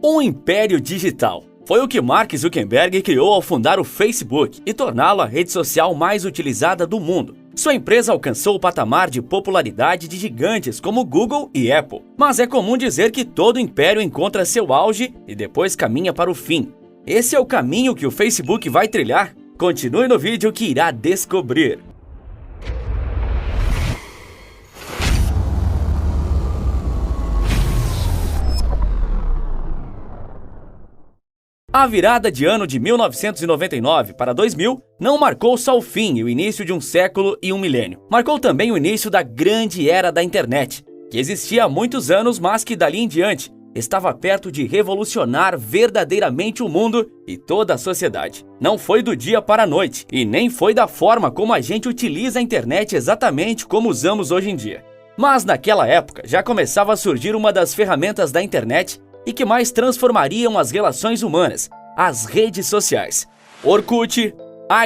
Um império digital. Foi o que Mark Zuckerberg criou ao fundar o Facebook e torná-lo a rede social mais utilizada do mundo. Sua empresa alcançou o patamar de popularidade de gigantes como Google e Apple. Mas é comum dizer que todo império encontra seu auge e depois caminha para o fim. Esse é o caminho que o Facebook vai trilhar? Continue no vídeo que irá descobrir. A virada de ano de 1999 para 2000 não marcou só o fim e o início de um século e um milênio. Marcou também o início da grande era da internet, que existia há muitos anos, mas que dali em diante estava perto de revolucionar verdadeiramente o mundo e toda a sociedade. Não foi do dia para a noite e nem foi da forma como a gente utiliza a internet exatamente como usamos hoje em dia. Mas naquela época já começava a surgir uma das ferramentas da internet e que mais transformariam as relações humanas, as redes sociais. Orkut,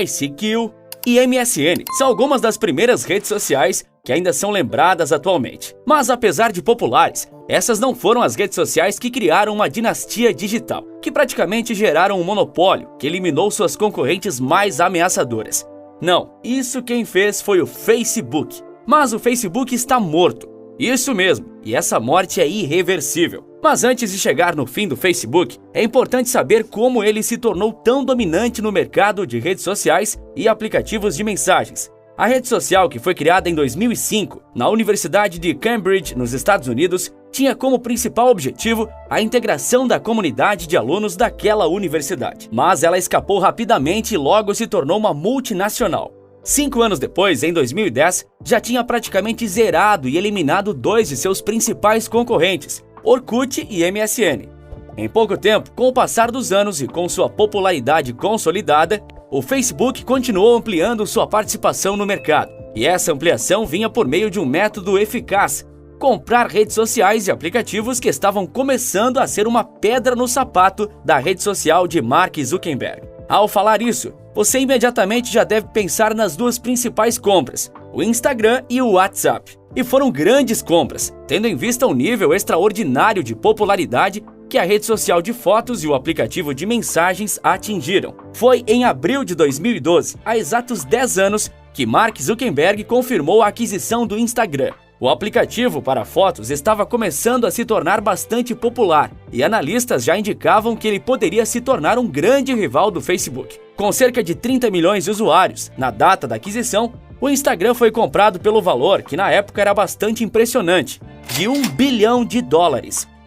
ICQ e MSN são algumas das primeiras redes sociais que ainda são lembradas atualmente. Mas apesar de populares, essas não foram as redes sociais que criaram uma dinastia digital, que praticamente geraram um monopólio que eliminou suas concorrentes mais ameaçadoras. Não, isso quem fez foi o Facebook. Mas o Facebook está morto. Isso mesmo, e essa morte é irreversível. Mas antes de chegar no fim do Facebook, é importante saber como ele se tornou tão dominante no mercado de redes sociais e aplicativos de mensagens. A rede social, que foi criada em 2005 na Universidade de Cambridge, nos Estados Unidos, tinha como principal objetivo a integração da comunidade de alunos daquela universidade. Mas ela escapou rapidamente e logo se tornou uma multinacional. 5 anos depois, em 2010, já tinha praticamente zerado e eliminado 2 de seus principais concorrentes, Orkut e MSN. Em pouco tempo, com o passar dos anos e com sua popularidade consolidada, o Facebook continuou ampliando sua participação no mercado. E essa ampliação vinha por meio de um método eficaz: comprar redes sociais e aplicativos que estavam começando a ser uma pedra no sapato da rede social de Mark Zuckerberg. Ao falar isso, você imediatamente já deve pensar nas 2 principais compras, o Instagram e o WhatsApp. E foram grandes compras, tendo em vista o nível extraordinário de popularidade que a rede social de fotos e o aplicativo de mensagens atingiram. Foi em abril de 2012, há exatos 10 anos, que Mark Zuckerberg confirmou a aquisição do Instagram. O aplicativo para fotos estava começando a se tornar bastante popular e analistas já indicavam que ele poderia se tornar um grande rival do Facebook. Com cerca de 30 milhões de usuários na data da aquisição, o Instagram foi comprado pelo valor que na época era bastante impressionante, de $1 bilhão.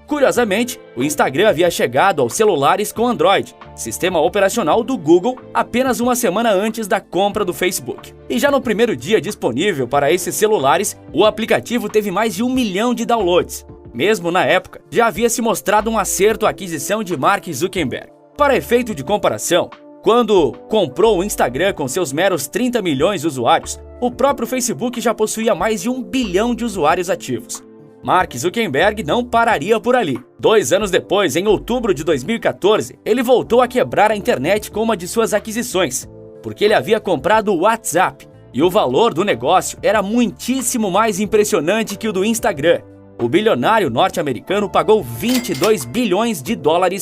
Curiosamente, o Instagram havia chegado aos celulares com Android, sistema operacional do Google, apenas uma semana antes da compra do Facebook. E já no primeiro dia disponível para esses celulares, o aplicativo teve mais de 1 milhão de downloads. Mesmo na época, já havia se mostrado um acerto a aquisição de Mark Zuckerberg. Para efeito de comparação, quando comprou o Instagram com seus meros 30 milhões de usuários, o próprio Facebook já possuía mais de 1 bilhão de usuários ativos. Mark Zuckerberg não pararia por ali. 2 anos depois, em outubro de 2014, ele voltou a quebrar a internet com uma de suas aquisições, porque ele havia comprado o WhatsApp, e o valor do negócio era muitíssimo mais impressionante que o do Instagram. O bilionário norte-americano pagou $22 bilhões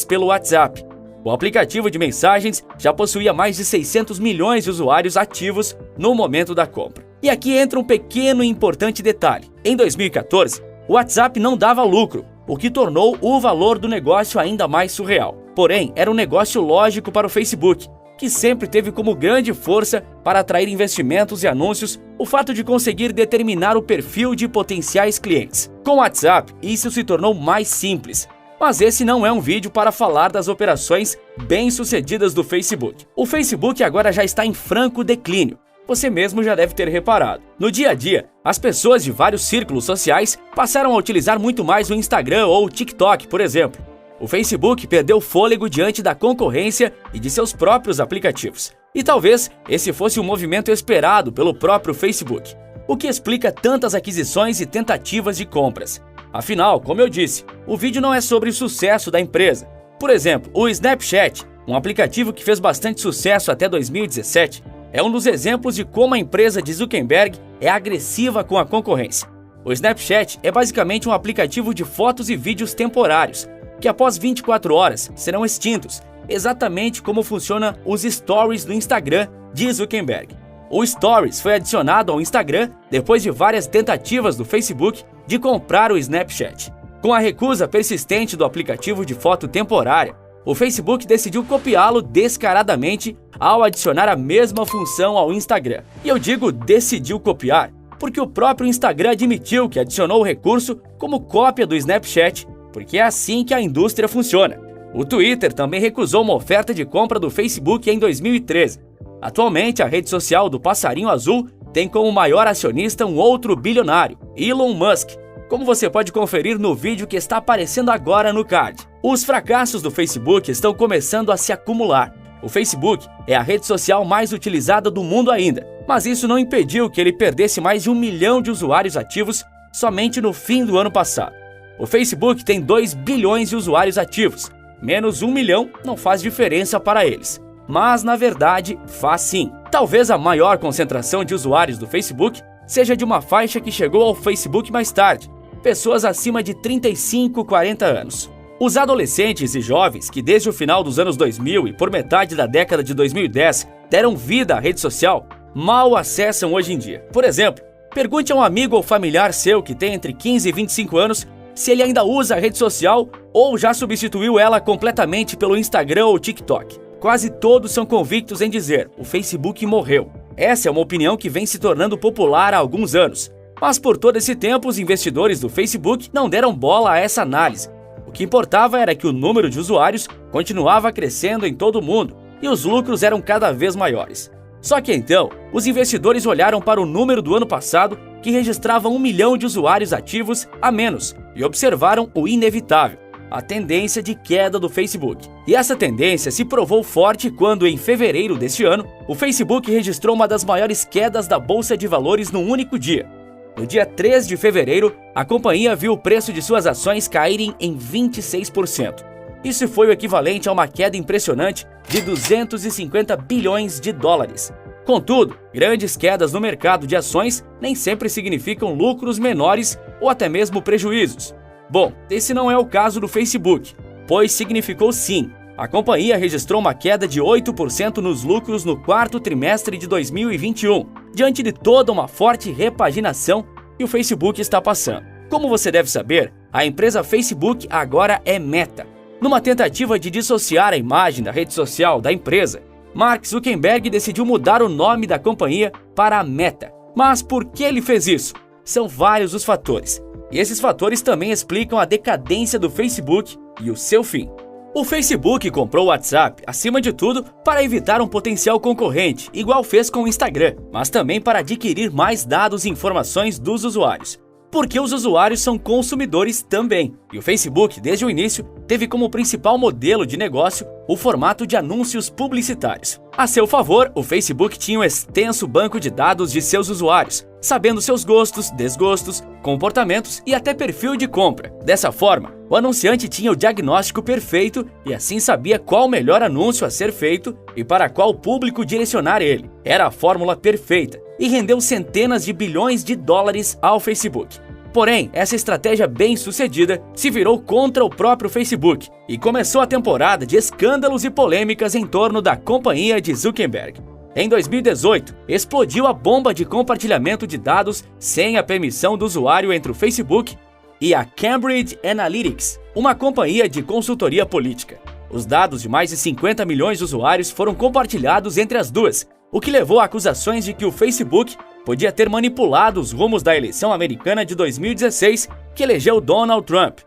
pelo WhatsApp. O aplicativo de mensagens já possuía mais de 600 milhões de usuários ativos no momento da compra. E aqui entra um pequeno e importante detalhe. Em 2014, o WhatsApp não dava lucro, o que tornou o valor do negócio ainda mais surreal. Porém, era um negócio lógico para o Facebook, que sempre teve como grande força para atrair investimentos e anúncios o fato de conseguir determinar o perfil de potenciais clientes. Com o WhatsApp, isso se tornou mais simples. Mas esse não é um vídeo para falar das operações bem-sucedidas do Facebook. O Facebook agora já está em franco declínio. Você mesmo já deve ter reparado. No dia a dia, as pessoas de vários círculos sociais passaram a utilizar muito mais o Instagram ou o TikTok, por exemplo. O Facebook perdeu fôlego diante da concorrência e de seus próprios aplicativos. E talvez esse fosse um movimento esperado pelo próprio Facebook, o que explica tantas aquisições e tentativas de compras. Afinal, como eu disse, o vídeo não é sobre o sucesso da empresa. Por exemplo, o Snapchat, um aplicativo que fez bastante sucesso até 2017, é um dos exemplos de como a empresa de Zuckerberg é agressiva com a concorrência. O Snapchat é basicamente um aplicativo de fotos e vídeos temporários, que após 24 horas serão extintos, exatamente como funcionam os Stories do Instagram, diz Zuckerberg. O Stories foi adicionado ao Instagram depois de várias tentativas do Facebook de comprar o Snapchat. Com a recusa persistente do aplicativo de foto temporária, o Facebook decidiu copiá-lo descaradamente ao adicionar a mesma função ao Instagram. E eu digo decidiu copiar, porque o próprio Instagram admitiu que adicionou o recurso como cópia do Snapchat, porque é assim que a indústria funciona. O Twitter também recusou uma oferta de compra do Facebook em 2013. Atualmente, a rede social do passarinho azul tem como maior acionista um outro bilionário, Elon Musk, como você pode conferir no vídeo que está aparecendo agora no card. Os fracassos do Facebook estão começando a se acumular. O Facebook é a rede social mais utilizada do mundo ainda, mas isso não impediu que ele perdesse mais de 1 milhão de usuários ativos somente no fim do ano passado. O Facebook tem 2 bilhões de usuários ativos, menos 1 milhão não faz diferença para eles. Mas, na verdade, faz sim. Talvez a maior concentração de usuários do Facebook seja de uma faixa que chegou ao Facebook mais tarde, pessoas acima de 35, 40 anos. Os adolescentes e jovens que desde o final dos anos 2000 e por metade da década de 2010 deram vida à rede social, mal acessam hoje em dia. Por exemplo, pergunte a um amigo ou familiar seu que tem entre 15 e 25 anos se ele ainda usa a rede social ou já substituiu ela completamente pelo Instagram ou TikTok. Quase todos são convictos em dizer: o Facebook morreu. Essa é uma opinião que vem se tornando popular há alguns anos. Mas por todo esse tempo, os investidores do Facebook não deram bola a essa análise. O que importava era que o número de usuários continuava crescendo em todo o mundo e os lucros eram cada vez maiores. Só que então, os investidores olharam para o número do ano passado, que registrava 1 milhão de usuários ativos a menos, e observaram o inevitável: a tendência de queda do Facebook. E essa tendência se provou forte quando, em fevereiro deste ano, o Facebook registrou uma das maiores quedas da Bolsa de Valores num único dia. No dia 3 de fevereiro, a companhia viu o preço de suas ações caírem em 26%. Isso foi o equivalente a uma queda impressionante de 250 bilhões de dólares. Contudo, grandes quedas no mercado de ações nem sempre significam lucros menores ou até mesmo prejuízos. Bom, esse não é o caso do Facebook, pois significou sim. A companhia registrou uma queda de 8% nos lucros no quarto trimestre de 2021, diante de toda uma forte repaginação que o Facebook está passando. Como você deve saber, a empresa Facebook agora é Meta. Numa tentativa de dissociar a imagem da rede social da empresa, Mark Zuckerberg decidiu mudar o nome da companhia para a Meta. Mas por que ele fez isso? São vários os fatores. E esses fatores também explicam a decadência do Facebook e o seu fim. O Facebook comprou o WhatsApp, acima de tudo, para evitar um potencial concorrente, igual fez com o Instagram, mas também para adquirir mais dados e informações dos usuários. Porque os usuários são consumidores também, e o Facebook, desde o início, teve como principal modelo de negócio o formato de anúncios publicitários. A seu favor, o Facebook tinha um extenso banco de dados de seus usuários, sabendo seus gostos, desgostos, comportamentos e até perfil de compra. Dessa forma, o anunciante tinha o diagnóstico perfeito e assim sabia qual o melhor anúncio a ser feito e para qual público direcionar ele. Era a fórmula perfeita e rendeu centenas de bilhões de dólares ao Facebook. Porém, essa estratégia bem-sucedida se virou contra o próprio Facebook e começou a temporada de escândalos e polêmicas em torno da companhia de Zuckerberg. Em 2018, explodiu a bomba de compartilhamento de dados sem a permissão do usuário entre o Facebook e a Cambridge Analytica, uma companhia de consultoria política. Os dados de mais de 50 milhões de usuários foram compartilhados entre as duas, o que levou a acusações de que o Facebook podia ter manipulado os rumos da eleição americana de 2016, que elegeu Donald Trump.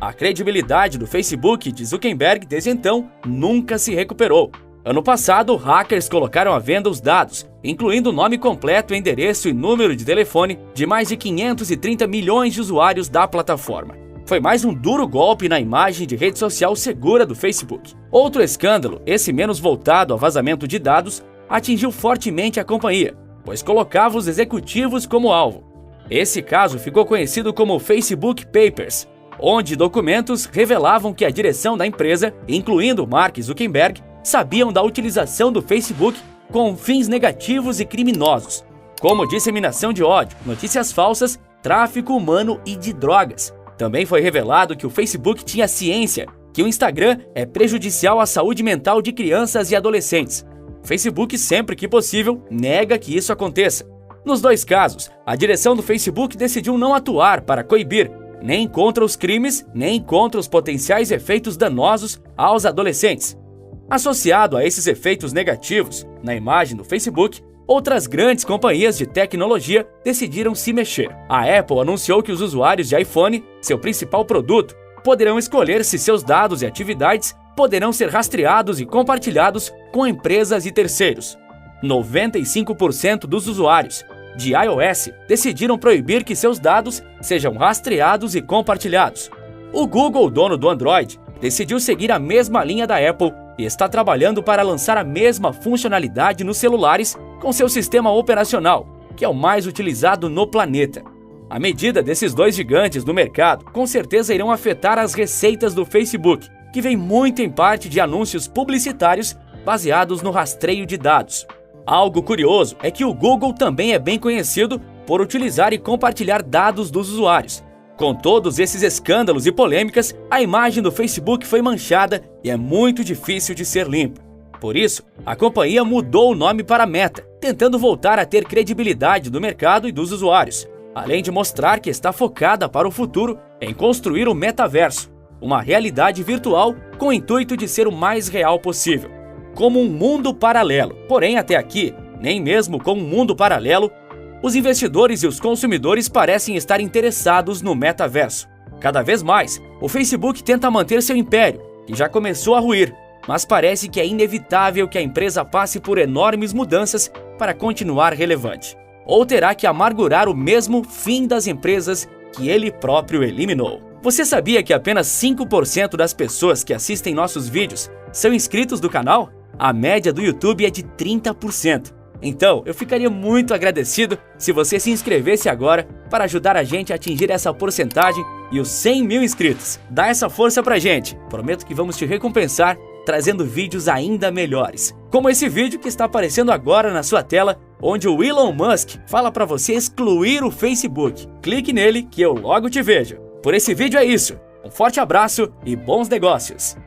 A credibilidade do Facebook de Zuckerberg desde então nunca se recuperou. Ano passado, hackers colocaram à venda os dados, incluindo o nome completo, endereço e número de telefone de mais de 530 milhões de usuários da plataforma. Foi mais um duro golpe na imagem de rede social segura do Facebook. Outro escândalo, esse menos voltado a vazamento de dados, atingiu fortemente a companhia, pois colocava os executivos como alvo. Esse caso ficou conhecido como Facebook Papers, onde documentos revelavam que a direção da empresa, incluindo Mark Zuckerberg, sabiam da utilização do Facebook com fins negativos e criminosos, como disseminação de ódio, notícias falsas, tráfico humano e de drogas. Também foi revelado que o Facebook tinha ciência que o Instagram é prejudicial à saúde mental de crianças e adolescentes. O Facebook, sempre que possível, nega que isso aconteça. Nos dois casos, a direção do Facebook decidiu não atuar para coibir nem contra os crimes, nem contra os potenciais efeitos danosos aos adolescentes. Associado a esses efeitos negativos na imagem do Facebook, outras grandes companhias de tecnologia decidiram se mexer. A Apple anunciou que os usuários de iPhone, seu principal produto, poderão escolher se seus dados e atividades poderão ser rastreados e compartilhados com empresas e terceiros. 95% dos usuários de iOS decidiram proibir que seus dados sejam rastreados e compartilhados. O Google, dono do Android, decidiu seguir a mesma linha da Apple e está trabalhando para lançar a mesma funcionalidade nos celulares com seu sistema operacional, que é o mais utilizado no planeta. A medida desses dois gigantes do mercado com certeza irão afetar as receitas do Facebook, que vem muito em parte de anúncios publicitários baseados no rastreio de dados. Algo curioso é que o Google também é bem conhecido por utilizar e compartilhar dados dos usuários. Com todos esses escândalos e polêmicas, a imagem do Facebook foi manchada e é muito difícil de ser limpa. Por isso, a companhia mudou o nome para Meta, tentando voltar a ter credibilidade do mercado e dos usuários, além de mostrar que está focada para o futuro em construir o metaverso, uma realidade virtual com o intuito de ser o mais real possível, como um mundo paralelo. Porém, até aqui, nem mesmo com um mundo paralelo, os investidores e os consumidores parecem estar interessados no metaverso. Cada vez mais, o Facebook tenta manter seu império, que já começou a ruir, mas parece que é inevitável que a empresa passe por enormes mudanças para continuar relevante. Ou terá que amargurar o mesmo fim das empresas que ele próprio eliminou. Você sabia que apenas 5% das pessoas que assistem nossos vídeos são inscritos do canal? A média do YouTube é de 30%. Então, eu ficaria muito agradecido se você se inscrevesse agora para ajudar a gente a atingir essa porcentagem e os 100 mil inscritos. Dá essa força pra gente. Prometo que vamos te recompensar trazendo vídeos ainda melhores. Como esse vídeo que está aparecendo agora na sua tela, onde o Elon Musk fala para você excluir o Facebook. Clique nele que eu logo te vejo. Por esse vídeo é isso. Um forte abraço e bons negócios!